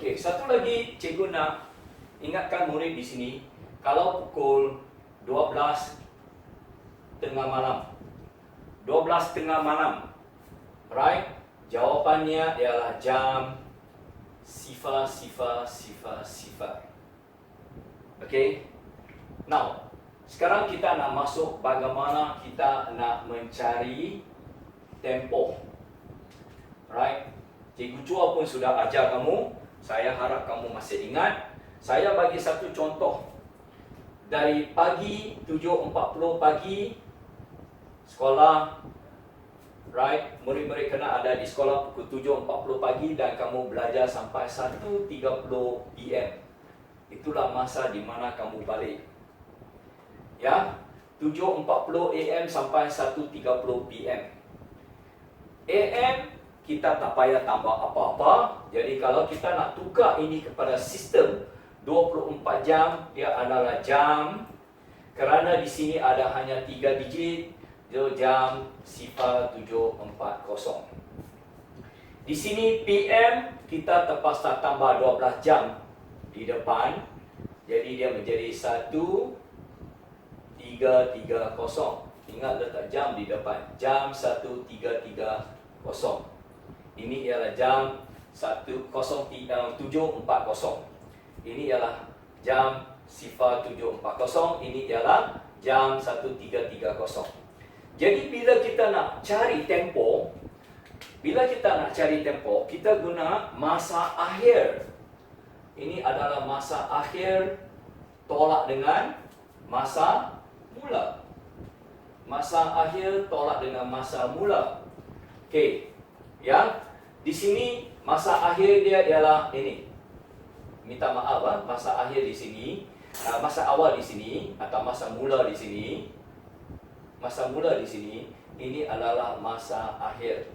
Okey, satu lagi cikgu nak ingatkan murid di sini, kalau pukul 12 tengah malam, 12 tengah malam, right? Jawapannya ialah jam sifar. Okey. Now, sekarang kita nak masuk bagaimana kita nak mencari tempoh. Right? Cikgu Chua pun sudah ajar kamu. Saya harap kamu masih ingat. Saya bagi satu contoh. Dari pagi 7.40 pagi sekolah, right? Murid-murid kena ada di sekolah pukul 7.40 pagi dan kamu belajar sampai 1.30 PM. Itulah masa di mana kamu balik. Ya, 7.40 AM sampai 1.30 PM. AM kita tak payah tambah apa-apa. Jadi kalau kita nak tukar ini kepada sistem 24 jam, dia adalah jam. Kerana di sini ada hanya 3 digit, so jam 07.40. Di sini PM kita terpaksa tambah 12 jam di depan. Jadi dia menjadi 1330. Ingat letak jam di depan. Jam 1330. Ini ialah jam 7.40. Ini ialah jam 07.40. Ini ialah jam 1330. Jadi bila kita nak cari tempoh, kita guna masa akhir. Ini adalah masa akhir tolak dengan masa mula. Masa akhir tolak dengan masa mula. Okey. Ya. Di sini masa akhir dia ialah ini. Minta maaf, masa akhir di sini, masa awal di sini atau masa mula di sini. Masa mula di sini ini adalah masa akhir.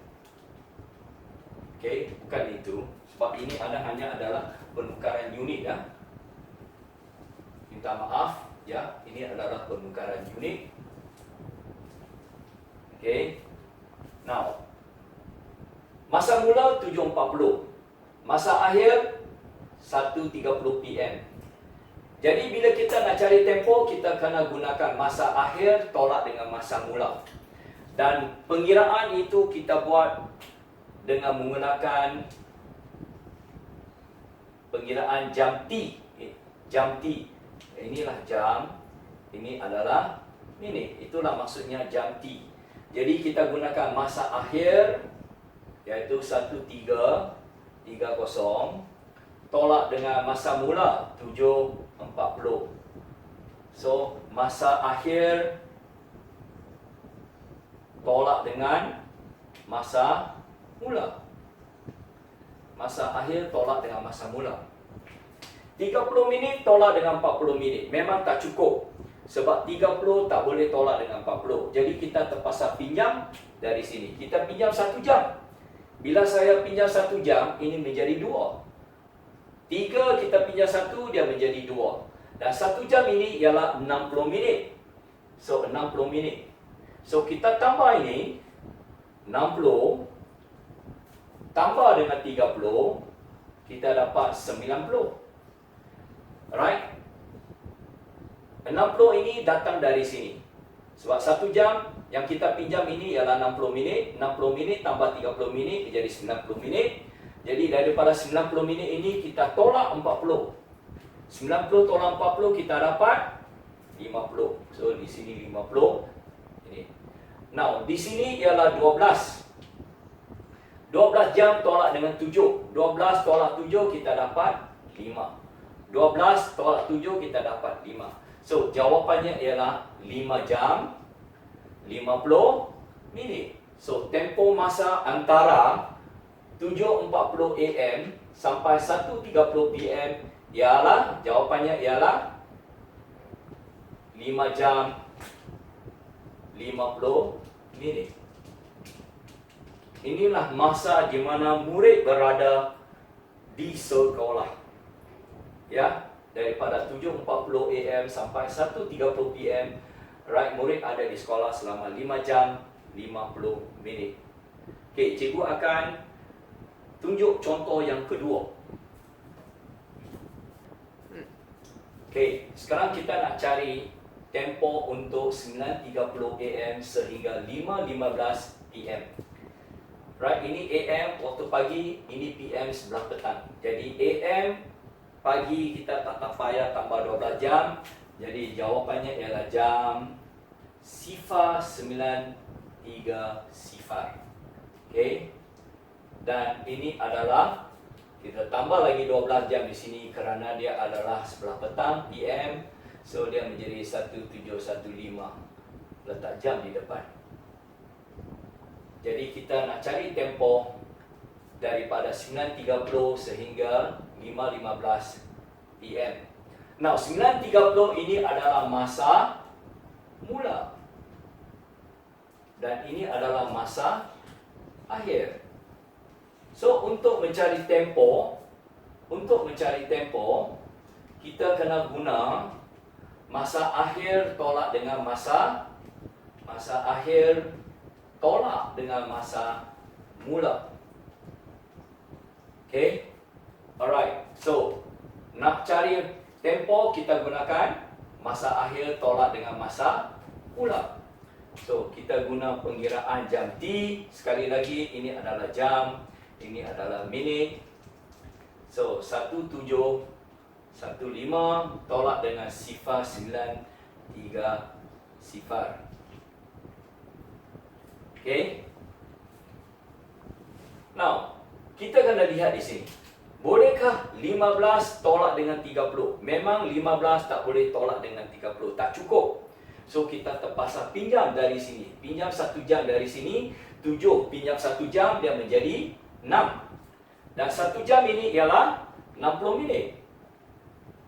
Okey, bukan itu. Sebab ini hanya adalah penukaran unit ya. Minta maaf ya, ini adalah penukaran unit. Okey. Now, masa mula 7.40. Masa akhir 1.30 PM. Jadi bila kita nak cari tempoh, kita kena gunakan masa akhir tolak dengan masa mula. Dan pengiraan itu kita buat dengan menggunakan pengiraan jam T. Jam T. Inilah jam. Ini adalah minit. Itulah maksudnya jam T. Jadi kita gunakan masa akhir, iaitu 1330, tolak dengan masa mula 7.40. So, masa akhir tolak dengan masa mula. Masa akhir tolak dengan masa mula. 30 minit tolak dengan 40 minit. Memang tak cukup. Sebab 30 tak boleh tolak dengan 40. Jadi kita terpaksa pinjam dari sini. Kita pinjam 1 jam. Bila saya pinjam 1 jam, ini menjadi 2. 3 kita pinjam 1, dia menjadi 2. Dan 1 jam ini ialah 60 minit. So, 60 minit. So, kita tambah ini 60 tambah dengan 30, kita dapat 90. Right? 60 ini datang dari sini. Sebab 1 jam yang kita pinjam ini ialah 60 minit. 60 minit tambah 30 minit menjadi 90 minit. Jadi daripada 90 minit ini kita tolak 40. 90 tolak 40 kita dapat 50. So di sini 50. Ini. Now, di sini ialah 12. 12 jam tolak dengan 7. 12 tolak 7 kita dapat 5. 12 tolak 7 kita dapat 5. So, jawapannya ialah 5 jam 50 minit. So, tempoh masa antara 7.40 AM sampai 1.30 PM ialah, jawapannya ialah 5 jam 50 minit. Inilah masa di mana murid berada di sekolah. Ya, daripada 7.40 AM sampai 1.30 PM, right, murid ada di sekolah selama 5 jam 50 minit. Okey, cikgu akan tunjuk contoh yang kedua. Okey, sekarang kita nak cari tempoh untuk 9.30 AM sehingga 5.15 PM. Right, ini AM waktu pagi, ini PM sebelah petang. Jadi AM pagi kita tak payah tambah 12 jam. Jadi jawapannya ialah jam 09.30. Okey. Dan ini adalah kita tambah lagi 12 jam di sini kerana dia adalah sebelah petang PM. So dia menjadi 1715. Letak jam di depan. Jadi kita nak cari tempoh daripada 9.30 sehingga 5.15 PM. Now 9.30 ini adalah masa mula. Dan ini adalah masa akhir. So untuk mencari tempoh, kita kena guna masa akhir tolak dengan masa akhir tolak dengan masa mula. Okay? Alright. So, nak cari tempoh kita gunakan masa akhir tolak dengan masa mula. So, kita guna pengiraan jam T. Sekali lagi, ini adalah jam, ini adalah minit. So, 1715 tolak dengan 0930. Okay. Now, kita kena lihat di sini. Bolehkah 15 tolak dengan 30? Memang 15 tak boleh tolak dengan 30. Tak cukup. So, kita terpaksa pinjam dari sini. Pinjam 1 jam dari sini. 7 pinjam 1 jam, dia menjadi 6. Dan 1 jam ini ialah 60 minit.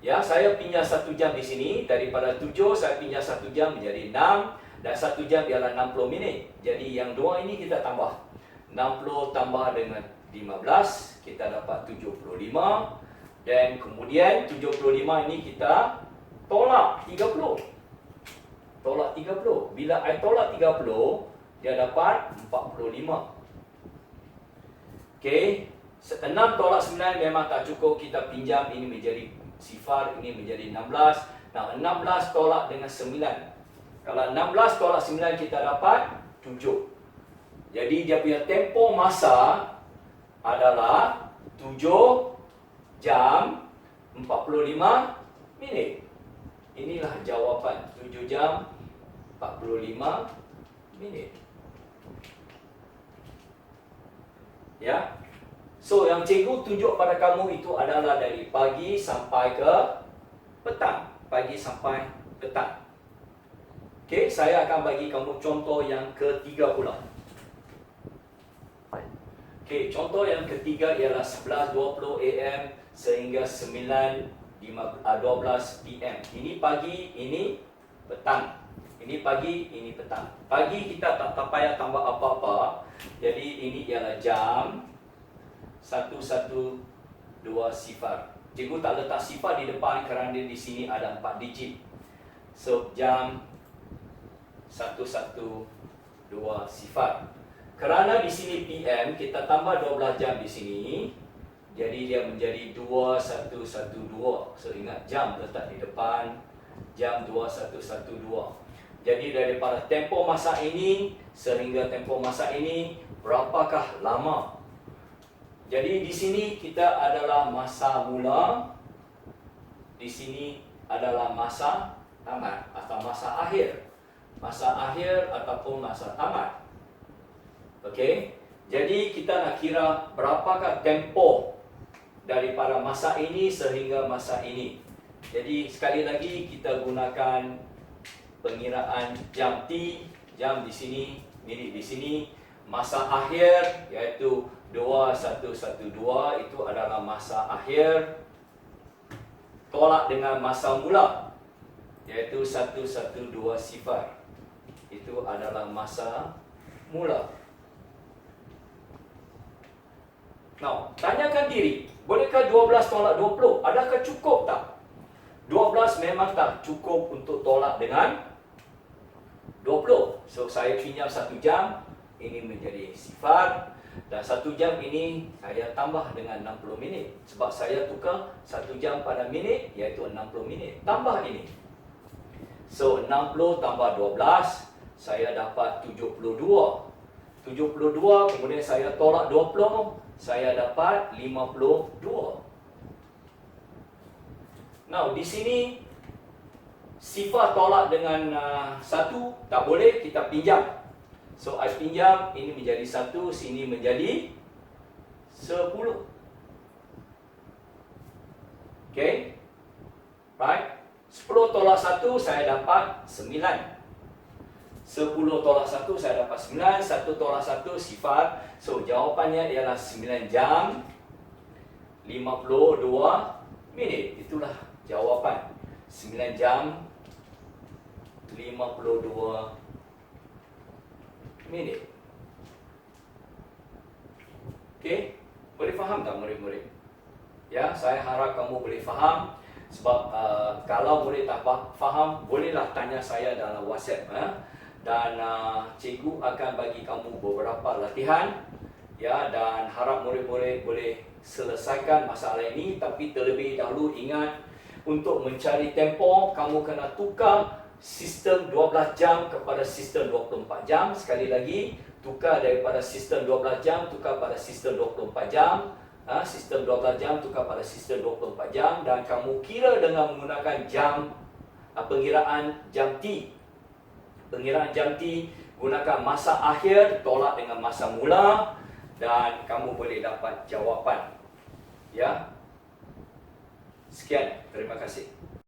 Ya, saya pinjam 1 jam di sini. Daripada 7, saya pinjam 1 jam menjadi 6. Dan 1 jam ialah 60 minit. Jadi yang dua ini kita tambah. 60 tambah dengan 15, kita dapat 75. Dan kemudian 75 ini kita tolak 30. Tolak 30. Bila I tolak 30, dia dapat 45. Okey. 6 tolak 9 memang tak cukup. Kita pinjam, ini menjadi sifar, ini menjadi 16. Nah, 16 tolak dengan 9. Kalau 16 tolak 9 kita dapat 7. Jadi dia punya tempoh masa adalah 7 jam 45 minit. Inilah jawapan, 7 jam 45 minit. Ya. So yang cikgu tunjuk pada kamu itu adalah dari pagi sampai ke petang. Pagi sampai petang. Okey, saya akan bagi kamu contoh yang ketiga pula. Okey, contoh yang ketiga ialah 11.20 AM sehingga 9.12 PM. Ini pagi, ini petang. Ini pagi, ini petang. Pagi kita tak payah tambah apa-apa. Jadi ini ialah jam 112 sifar. Cikgu tak letak sifar di depan kerana di sini ada 4 digit. So jam 112 sifar. Kerana di sini PM, kita tambah 12 jam di sini. Jadi dia menjadi 2112. So ingat jam letak di depan. Jam 2112. Jadi daripada tempoh masa ini sehingga tempoh masa ini, berapakah lama? Jadi di sini kita adalah masa mula. Di sini adalah masa tamat atau masa akhir. Masa akhir ataupun masa tamat. Okey. Jadi kita nak kira berapakah tempoh daripada masa ini sehingga masa ini. Jadi sekali lagi kita gunakan pengiraan jam T, jam di sini, minit di sini. Masa akhir iaitu 2112 itu adalah masa akhir. Tolak dengan masa mula iaitu 112 sifar. Itu adalah masa mula. Now, tanyakan diri, bolehkah 12 tolak 20? Adakah cukup tak? 12 memang tak cukup untuk tolak dengan 20. So, saya pinjam 1 jam, ini menjadi sifar. Dan 1 jam ini saya tambah dengan 60 minit. Sebab saya tukar 1 jam pada minit, iaitu 60 minit. Tambah ini. So, 60 tambah 12, saya dapat 72. 72, kemudian saya tolak 20, saya dapat 52. Now, di sini, sifar tolak dengan 1, tak boleh, kita pinjam. So, I pinjam, ini menjadi 1, sini menjadi 10. Okay? Right? 10 tolak 1, saya dapat 9. 10 tolak 1, saya dapat 9. 1 tolak 1, sifar. So, jawapannya ialah 9 jam 52 minit. Itulah jawapan. 9 jam 52 minit. Okey? Boleh faham tak murid-murid? Ya, saya harap kamu boleh faham. Sebab kalau boleh tak faham, bolehlah tanya saya dalam WhatsApp. Dan cikgu akan bagi kamu beberapa latihan. Ya, dan harap murid-murid boleh selesaikan masalah ini. Tapi terlebih dahulu ingat, untuk mencari tempoh, kamu kena tukar sistem 12 jam kepada sistem 24 jam. Sekali lagi, tukar daripada sistem 12 jam, tukar pada sistem 24 jam. Sistem 12 jam, tukar pada sistem 24 jam. Dan kamu kira dengan menggunakan jam, pengiraan jam T. Pengiraan jam T, gunakan masa akhir, tolak dengan masa mula. Dan kamu boleh dapat jawapan. Ya. Sekian, terima kasih.